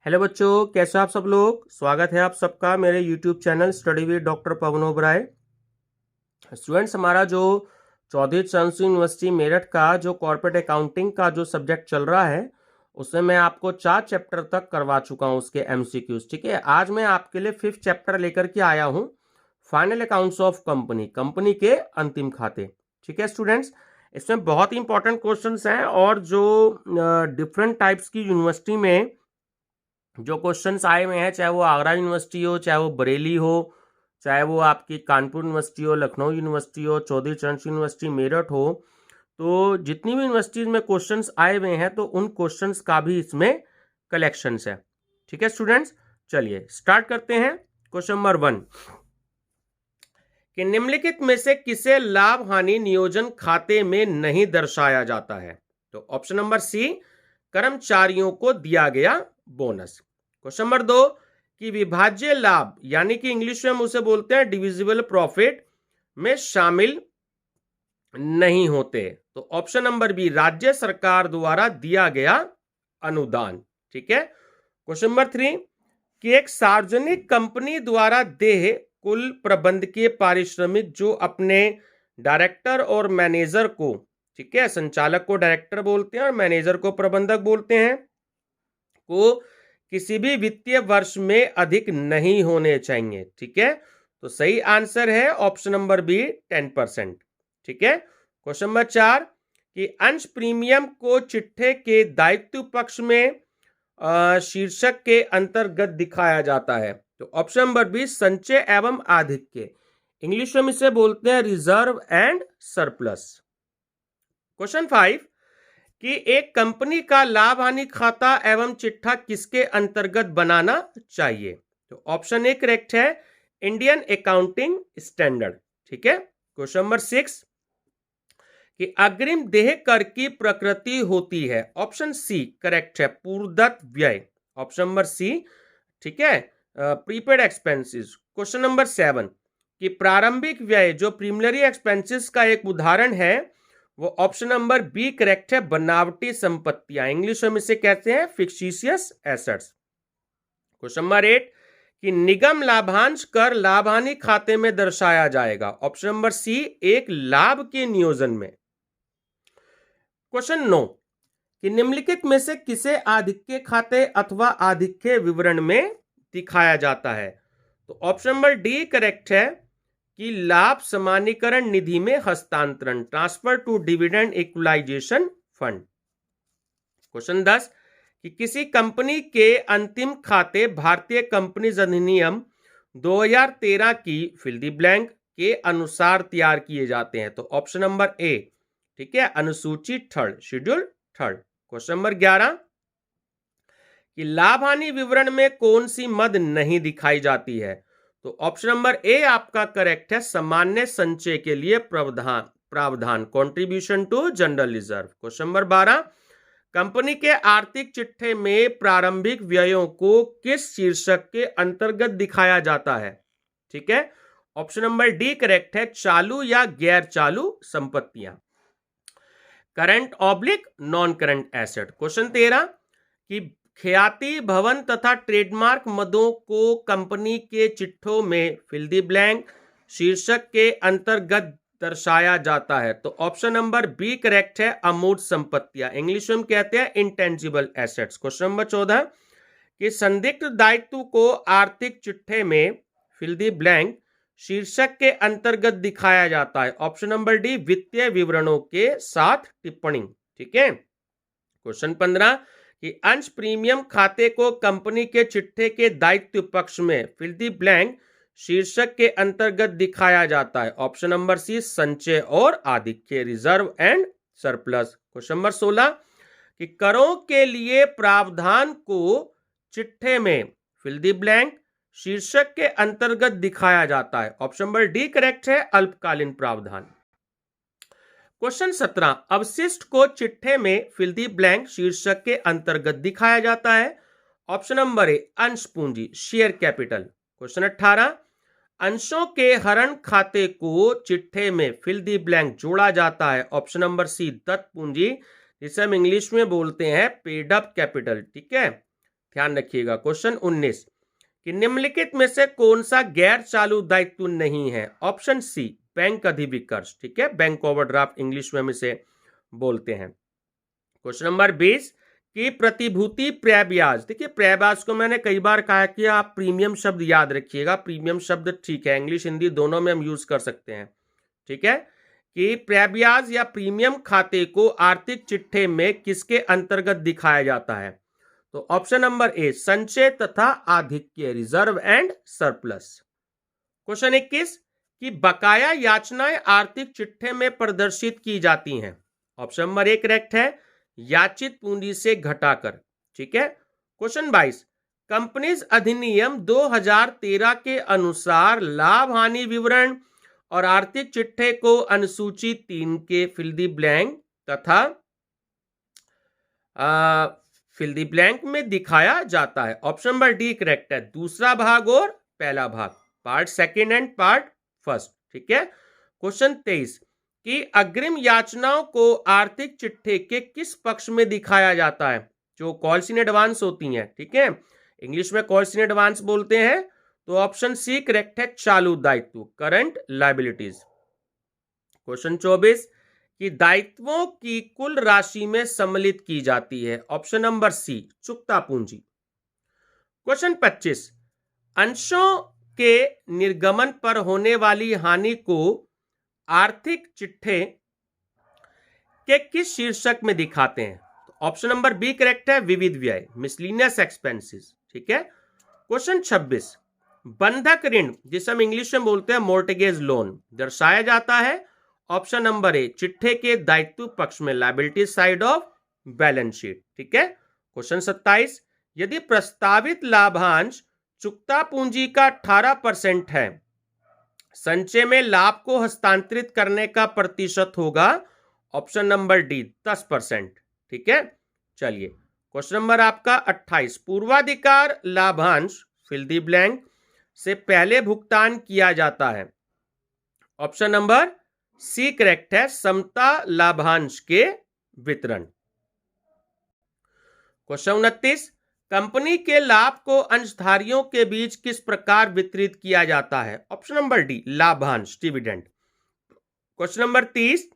Hello बच्चों, कैसे आप सब लोग। स्वागत है आप सबका मेरे YouTube channel study with doctor Pawan Oberoi. Students, हमारा जो चौधरी चरण सिंह यूनिवर्सिटी मेरठ का जो कॉर्पोरेट अकाउंटिंग का जो सब्जेक्ट चल रहा है, उसमें मैं आपको 4 चैप्टर तक करवा चुका हूं उसके एमसीक्यूज। ठीक है, आज मैं आपके लिए 5th चैप्टर लेकर के आया हूं, final accounts of company, company के अंतिम खाते। ठीक है स्टूडेंट्स, इसमें बहुत ही इंपॉर्टेंट क्वेश्चंस हैं और जो डिफरेंट टाइप्स की यूनिवर्सिटी में जो क्वेश्चंस आए हुए हैं, चाहे वो आगरा यूनिवर्सिटी हो, चाहे वो बरेली हो, चाहे वो आपकी कानपुर यूनिवर्सिटी हो, लखनऊ यूनिवर्सिटी हो, चौधरी चरण सिंह यूनिवर्सिटी मेरठ हो, तो जितनी भी यूनिवर्सिटीज में क्वेश्चंस आए हुए हैं तो उन क्वेश्चंस का भी इसमें कलेक्शंस है। ठीक है स्टूडेंट्स, चलिए स्टार्ट करते हैं। क्वेश्चन नंबर 1 कि निम्नलिखित में से किसे लाभ हानि नियोजन खाते में नहीं दर्शाया जाता है। तो ऑप्शन नंबर सी, कर्मचारियों को दिया गया बोनस। क्वेश्चन नंबर 2 कि विभाज्य लाभ यानी कि इंग्लिश में हम उसे बोलते हैं डिविजिबल प्रॉफिट में शामिल नहीं होते। तो ऑप्शन नंबर बी, राज्य सरकार द्वारा दिया गया अनुदान। ठीक है। क्वेश्चन नंबर 3 कि एक सार्वजनिक कंपनी द्वारा देय कुल प्रबंधकीय पारिश्रमिक जो अपने डायरेक्टर और मैनेजर को, ठीक है, संचालक को डायरेक्टर बोलते हैं और मैनेजर को प्रबंधक बोलते हैं, को किसी भी वित्तीय वर्ष में अधिक नहीं होने चाहिए। ठीक है, तो सही आंसर है ऑप्शन नंबर बी, 10%। ठीक है। क्वेश्चन नंबर 4 कि अंश प्रीमियम को चिट्ठे के दायित्व पक्ष में शीर्षक के अंतर्गत दिखाया जाता है। तो ऑप्शन नंबर बी, संचय एवं आधिक्य, इंग्लिश में इसे बोलते हैं रिजर्व एंड सरप्लस। क्वेश्चन 5 कि एक कंपनी का लाभ हानि खाता एवं चिट्ठा किसके अंतर्गत बनाना चाहिए। तो ऑप्शन ए करेक्ट है, इंडियन अकाउंटिंग स्टैंडर्ड। ठीक है। क्वेश्चन नंबर 6 कि अग्रिम देय कर की प्रकृति होती है। ऑप्शन सी करेक्ट है, पूर्वदत्त व्यय। ऑप्शन नंबर सी, ठीक है, प्रीपेड एक्सपेंसेस। क्वेश्चन नंबर 7 कि प्रारंभिक व्यय जो प्रीमिलरी एक्सपेंसेस का एक उदाहरण है, वो ऑप्शन नंबर बी करेक्ट है, बनावटी संपत्तियां, इंग्लिश में इसे कहते हैं फिक्टिशियस एसेट्स। क्वेश्चन नंबर 8 कि निगम लाभांश कर लाभहानि खाते में दर्शाया जाएगा। ऑप्शन नंबर सी, एक लाभ के नियोजन में। क्वेश्चन 9 कि निम्नलिखित में से किसे आधिक्य खाते अथवा आधिक्य विवरण में दिखाया जाता है। तो ऑप्शन नंबर डी करेक्ट है कि लाभ समानीकरण निधि में हस्तांतरण, transfer to dividend equalization fund. Question 10 कि किसी कंपनी के अंतिम खाते भारतीय कंपनीज अधिनियम 2013 की फिल द ब्लैंक के अनुसार तैयार किए जाते हैं। तो ऑप्शन नंबर ए, ठीक है, अनुसूची 3rd, schedule 3rd। Question number 11 कि लाभ हानि विवरण में कौन सी मद नहीं दिखाई जाती है। तो ऑप्शन नंबर ए आपका करेक्ट है, सामान्य संचय के लिए प्रावधान, contribution to general reserve. Question number 12 कंपनी के आर्थिक चिट्ठे में प्रारंभिक व्ययों को किस शीर्षक के अंतर्गत दिखाया जाता है। ठीक है, ऑप्शन नंबर डी करेक्ट है, चालू या गैर चालू संपत्तियां, current oblique non current asset. Question 13 कि ख्याति भवन तथा ट्रेडमार्क मदों को कंपनी के चिट्ठों में फिल द ब्लैंक शीर्षक के अंतर्गत दर्शाया जाता है। तो ऑप्शन नंबर बी करेक्ट है, अमूर्त संपत्तियां, इंग्लिश में कहते हैं इंटेंजिबल एसेट्स। क्वेश्चन नंबर 14 कि संदिग्ध दायित्व को आर्थिक चिट्ठे में फिल द ब्लैंक शीर्षक के अंतर्गत दिखाया जाता है। ऑप्शन नंबर डी, वित्तीय विवरणों के साथ टिप्पणी। ठीक है। क्वेश्चन 15 कि अंश प्रीमियम खाते को कंपनी के चिट्ठे के दायित्व पक्ष में फिल द ब्लैंक शीर्षक के अंतर्गत दिखाया जाता है। ऑप्शन नंबर सी, संचय और आधिक्य, reserve and surplus. Question number 16 कि करों के लिए प्रावधान को चिट्ठे में फिल द ब्लैंक शीर्षक के अंतर्गत दिखाया जाता है। ऑप्शन नंबर डी करेक्ट है, अल्पकालीन प्रावधान। क्वेश्चन 17 अवशिष्ट को चिट्ठे में फिल द ब्लैंक शीर्षक के अंतर्गत दिखाया जाता है। ऑप्शन नंबर ए, अंश पूंजी, शेयर कैपिटल। क्वेश्चन 18 अंशों के हरण खाते को चिट्ठे में फिल द ब्लैंक जोड़ा जाता है। ऑप्शन नंबर सी, दत्त पूंजी, जिसे हम इंग्लिश में बोलते हैं पेड अप कैपिटल। ठीक है। ध्यान रखिएगा। क्वेश्चन 19 कि निम्नलिखित में से कौन सा गैर चालू दायित्व नहीं है? ऑप्शन सी बैंक अधिविकर्ष, ठीक है, बैंक ओवरड्राफ्ट इंग्लिश में हम इसे बोलते हैं। क्वेश्चन नंबर 20 कि प्रतिभूति क्रय ब्याज, देखिए क्रय ब्याज को मैंने कई बार कहा कि आप प्रीमियम शब्द याद रखिएगा। प्रीमियम शब्द ठीक है, इंग्लिश हिंदी दोनों में हम यूज कर सकते हैं, ठीक है, कि क्रय ब्याज या प्रीमियम खाते को आर्थिक चिट्ठे में किसके अंतर्गत दिखाया जाता है? तो ऑप्शन नंबर ए संचय तथा आधिक्य, रिजर्व एंड सरप्लस। क्वेश्चन 21 कि बकाया याचनाएं आर्थिक चिट्ठे में प्रदर्शित की जाती हैं। ऑप्शन नंबर ए करेक्ट है, याचित पूंजी से घटाकर, ठीक है। क्वेश्चन 22 कंपनीज अधिनियम 2013 के अनुसार लाभ हानि विवरण और आर्थिक चिट्ठे को अनुसूची 3 के फिल द ब्लैंक तथा फिल द ब्लैंक में दिखाया जाता है। ऑप्शन नंबर डी करेक्ट है, दूसरा भाग और पहला भाग, part second and part first, ठीक है। क्वेश्चन 23 कि अग्रिम याचनाओं को आर्थिक चिट्ठे के किस पक्ष में दिखाया जाता है? जो कॉल्स इन एडवांस होती हैं, ठीक है, इंग्लिश में कॉल्स इन एडवांस बोलते हैं। तो ऑप्शन सी करेक्ट है, चालू दायित्व, करंट लायबिलिटीज। क्वेश्चन 24 कि दायित्वों की कुल राशि में सम्मिलित की जाती है। ऑप्शन नंबर सी चुकता पूंजी। क्वेश्चन 25 अंशों के निर्गमन पर होने वाली हानि को आर्थिक चिट्ठे के किस शीर्षक में दिखाते हैं? ऑप्शन नंबर बी करेक्ट है, विविध व्यय, मिसलिनियस एक्सपेंसेस, ठीक है। क्वेश्चन 26 बंधक ऋण, जिसे हम इंग्लिश में बोलते हैं मोर्टगेज लोन, दर्शाया जाता है। ऑप्शन नंबर ए चिट्ठे के दायित्व पक्ष में, liability side of balance sheet, ठीक है। क्वेश्चन 27 यदि प्रस्तावित लाभांश चुकता पूंजी का 18% है, संचय में लाभ को हस्तांतरित करने का प्रतिशत होगा। ऑप्शन नंबर डी 10%, ठीक है। चलिए क्वेश्चन नंबर आपका 28 पूर्वाधिकार लाभांश फिल द ब्लैंक से पहले भुगतान किया जाता है। ऑप्शन नंबर सी करेक्ट है, समता लाभांश के वितरण। क्वेश्चन 29 कंपनी के लाभ को अंशधारियों के बीच किस प्रकार वितरित किया जाता है? ऑप्शन नंबर डी लाभांश, डिविडेंड। क्वेश्चन नंबर 30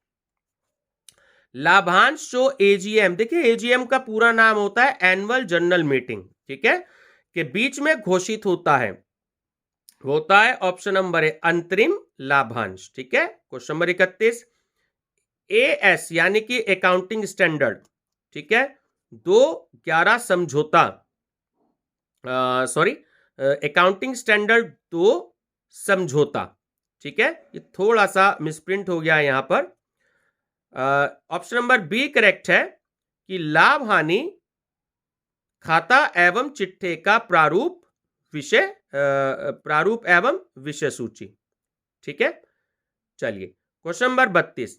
लाभांश जो एजीएम, देखिए एजीएम का पूरा नाम होता है एनुअल जनरल मीटिंग, ठीक है, के बीच में घोषित होता है, ऑप्शन नंबर है अंतरिम लाभांश, ठीक है। क्वेश्चन नंबर 31 एएस यानी कि अकाउंटिंग स्टैंडर्ड, ठीक है, 2-11 समझौता, अकाउंटिंग स्टैंडर्ड 2 समझौता, ठीक है, ये थोड़ा सा मिसप्रिंट हो गया यहां पर। ऑप्शन नंबर बी करेक्ट है कि लाभ हानि खाता एवं चिट्ठे का प्रारूप एवं विषय सूची, ठीक है। चलिए क्वेश्चन नंबर 32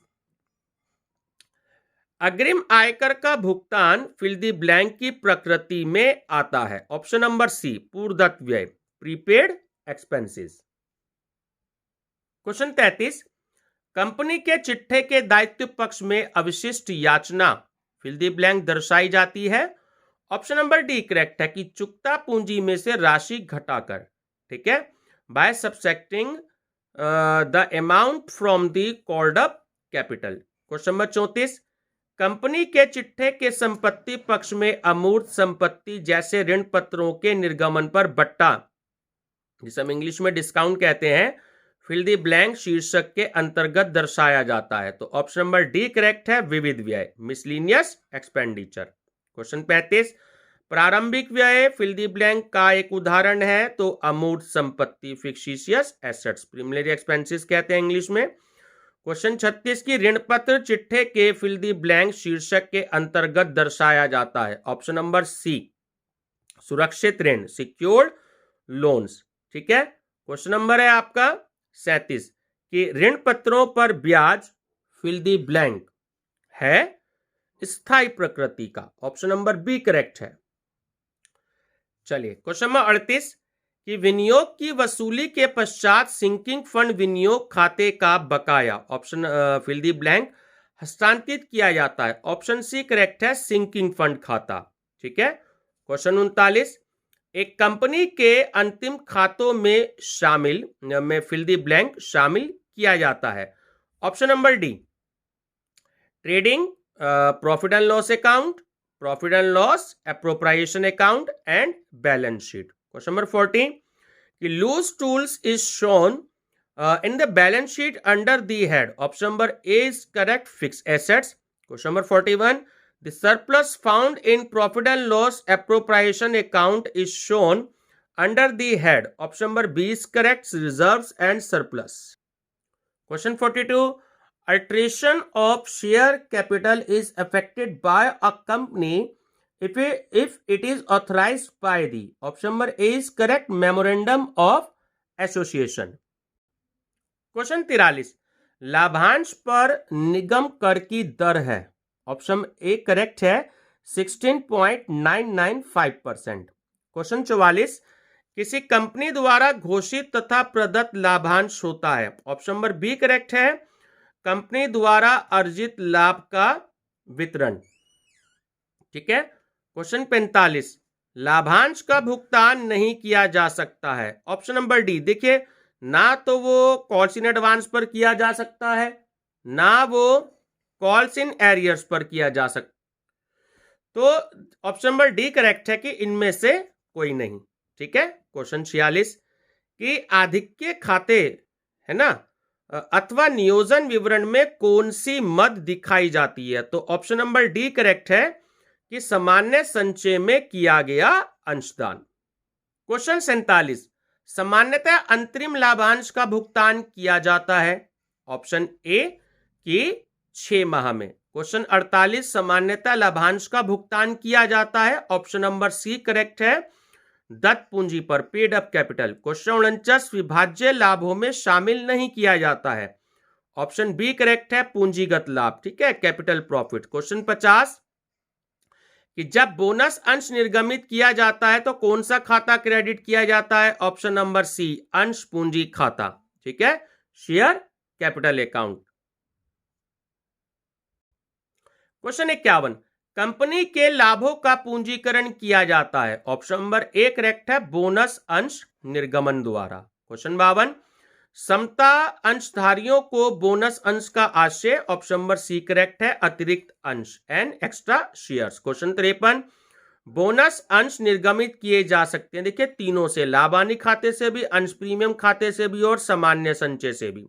अग्रिम आयकर का भुगतान फिल द ब्लैंक की प्रकृति में आता है। ऑप्शन नंबर सी पूर्वदत्त व्यय, प्रीपेड एक्सपेंसेस। क्वेश्चन 33 कंपनी के चिट्ठे के दायित्व पक्ष में अवशिष्ट याचना फिल द ब्लैंक दर्शाई जाती है। ऑप्शन नंबर डी करेक्ट है कि चुकता पूंजी में से राशि घटाकर, ठीक है, by subtracting the amount from the called up capital. Question number 34 कंपनी के चिट्ठे के संपत्ति पक्ष में अमूर्त संपत्ति जैसे ऋण पत्रों के निर्गमन पर बट्टा, जिसे हम इंग्लिश में डिस्काउंट कहते हैं, फिल द ब्लैंक शीर्षक के अंतर्गत दर्शाया जाता है। तो ऑप्शन नंबर डी करेक्ट है, विविध व्यय, मिसलिनियस एक्सपेंडिचर। क्वेश्चन 35 प्रारंभिक व्यय फिल द ब्लैंक का एक उदाहरण है, तो अमूर्त संपत्ति, फिक्सिशियस एसेट्स, प्रीलिमिनरी एक्सपेंसेस कहते हैं इंग्लिश में। क्वेश्चन 36 की ऋण पत्र चिट्ठे के फिल द ब्लैंक शीर्षक के अंतर्गत दर्शाया जाता है। ऑप्शन नंबर सी सुरक्षित ऋण, सिक्योर्ड लोन्स, ठीक है। क्वेश्चन नंबर है आपका 37 कि ऋण पत्रों पर ब्याज फिल द ब्लैंक है स्थायी प्रकृति का। ऑप्शन नंबर बी करेक्ट है। चलिए क्वेश्चन नंबर 38 कि विनियोग की वसूली के पश्चात सिंकिंग फंड विनियोग खाते का बकाया, ऑप्शन फिल द ब्लैंक, हस्तांतरित किया जाता है। ऑप्शन सी करेक्ट है, सिंकिंग फंड खाता, ठीक है। क्वेश्चन 39, एक कंपनी के अंतिम खातों में शामिल में फिल द ब्लैंक शामिल किया जाता है। Option number D, trading, profit and loss account, profit and loss, appropriation account and balance sheet. Question number 40, कि loose tools is shown in the balance sheet under the head. Option number A is correct, fixed assets. Question number 41, the surplus found in profit and loss appropriation account is shown under the head. Option number B is correct, reserves and surplus. Question 42, alteration of share capital is affected by a company if it is authorized by the. Option number A is correct, memorandum of association. Question 43, लाभांश पर निगम कर की दर है। Option A correct है 16.995%। Question 44, किसी company द्वारा घोषित तथा प्रदत्त लाभांश होता है। ऑप्शन नंबर बी करेक्ट है, कंपनी द्वारा अर्जित लाभ का वितरण। ठीक है। क्वेश्चन 45, लाभांश का भुगतान नहीं किया जा सकता है। ऑप्शन नंबर डी, देखिए ना तो वो कॉल्स इन एडवांस पर किया जा सकता है, ना वो कॉल्स इन एरियर्स पर किया जा सकता, तो ऑप्शन नंबर डी करेक्ट है कि इनमें से कोई नहीं। ठीक है। क्वेश्चन 46, कि आधिक्य खाते है ना अथवा नियोजन विवरण में कौन सी मद दिखाई जाती है। तो ऑप्शन नंबर डी करेक्ट है कि सामान्य संचय में किया गया अंशदान। क्वेश्चन 47, सामान्यतः अंतरिम लाभांश का भुगतान किया जाता है। ऑप्शन ए कि 6 माह में। क्वेश्चन 48, सामान्यतः लाभांश का भुगतान किया जाता है। ऑप्शन नंबर सी करेक्ट है, दत्त पूंजी पर, पेड अप कैपिटल। क्वेश्चन 49, विभाज्य लाभों में शामिल नहीं किया जाता है। ऑप्शन बी करेक्ट है, पूंजीगत लाभ। ठीक है, कैपिटल प्रॉफिट। क्वेश्चन 50, कि जब बोनस अंश निर्गमित किया जाता है तो कौन सा खाता क्रेडिट किया जाता है। ऑप्शन नंबर सी, अंश पूंजी खाता। ठीक है, share capital account. Question 51, company के लाभों का पूंजीकरण किया जाता है। ऑप्शन नंबर ए करेक्ट है, बोनस अंश निर्गमन द्वारा। क्वेश्चन 52, समता अंशधारियों को बोनस अंश का आशय। ऑप्शन नंबर सी करेक्ट है, अतिरिक्त अंश and extra shares. Question 53, bonus अंश निर्गमित किए जा सकते हैं, देखिए तीनों से, लाभानी खाते से भी, अंश प्रीमियम खाते से भी और सामान्य संचय से भी।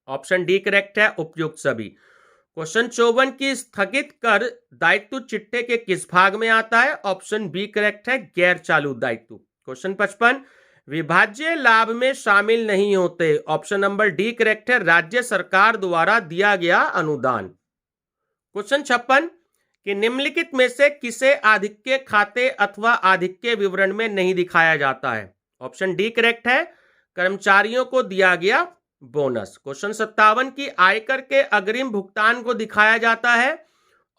ऑप्शन डी करेक्ट है, उपयुक्त सभी। क्वेश्चन 54, की स्थगित कर दायित्व चिट्ठे के किस भाग में आता है। ऑप्शन बी करेक्ट है, गैर चालू दायित्व। क्वेश्चन 55, विभाज्य लाभ में शामिल नहीं होते। ऑप्शन नंबर डी करेक्ट है, राज्य सरकार द्वारा दिया गया अनुदान। क्वेश्चन 56, कि निम्नलिखित में से किसे आधिक्य खाते अथवा आधिक्य विवरण में नहीं दिखाया जाता है। ऑप्शन डी करेक्ट है, कर्मचारियों को दिया गया बोनस। क्वेश्चन 57, की आयकर के अग्रिम भुगतान को दिखाया जाता है।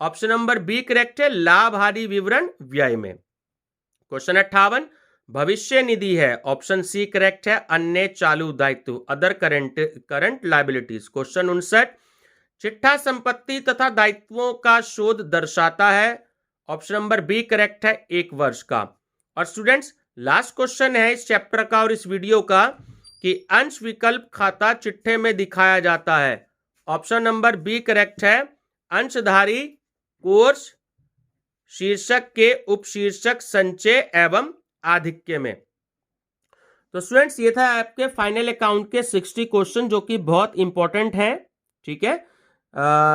ऑप्शन नंबर बी करेक्ट है, लाभ हानि विवरण व्यय में। क्वेश्चन 58, भविष्य निधि है। ऑप्शन सी करेक्ट है, अन्य चालू दायित्व, अदर करंट लायबिलिटीज। क्वेश्चन 59, चिट्ठा संपत्ति तथा दायित्वों का शोध दर्शाता है। ऑप्शन नंबर बी करेक्ट है, 1 वर्ष का। और स्टूडेंट्स, लास्ट क्वेश्चन है इस चैप्टर का और इस वीडियो का, कि अंश विकल्प खाता चिट्ठे में दिखाया जाता है। ऑप्शन नंबर बी करेक्ट है, अंशधारी कोर्स शीर्षक के उपशीर्षक संचय एवं आधिक्य में। तो स्टूडेंट्स, ये था आपके फाइनल अकाउंट के 60 क्वेश्चन जो कि बहुत इंपॉर्टेंट हैं। ठीक है,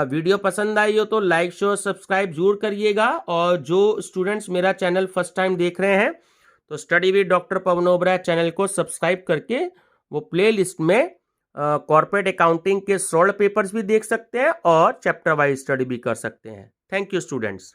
वीडियो पसंद आई हो तो लाइक शेयर सब्सक्राइब जरूर करिएगा। और जो स्टूडेंट्स मेरा चैनल फर्स्ट टाइम देख रहे हैं तो study with doctor Pawan Oberoi channel को सब्सक्राइब करके वो प्ले लिस्ट में कॉर्पोरेट अकाउंटिंग के 16 पेपर्स भी देख सकते हैं और चैप्टर वाइज स्टडी भी कर सकते हैं। Thank you students.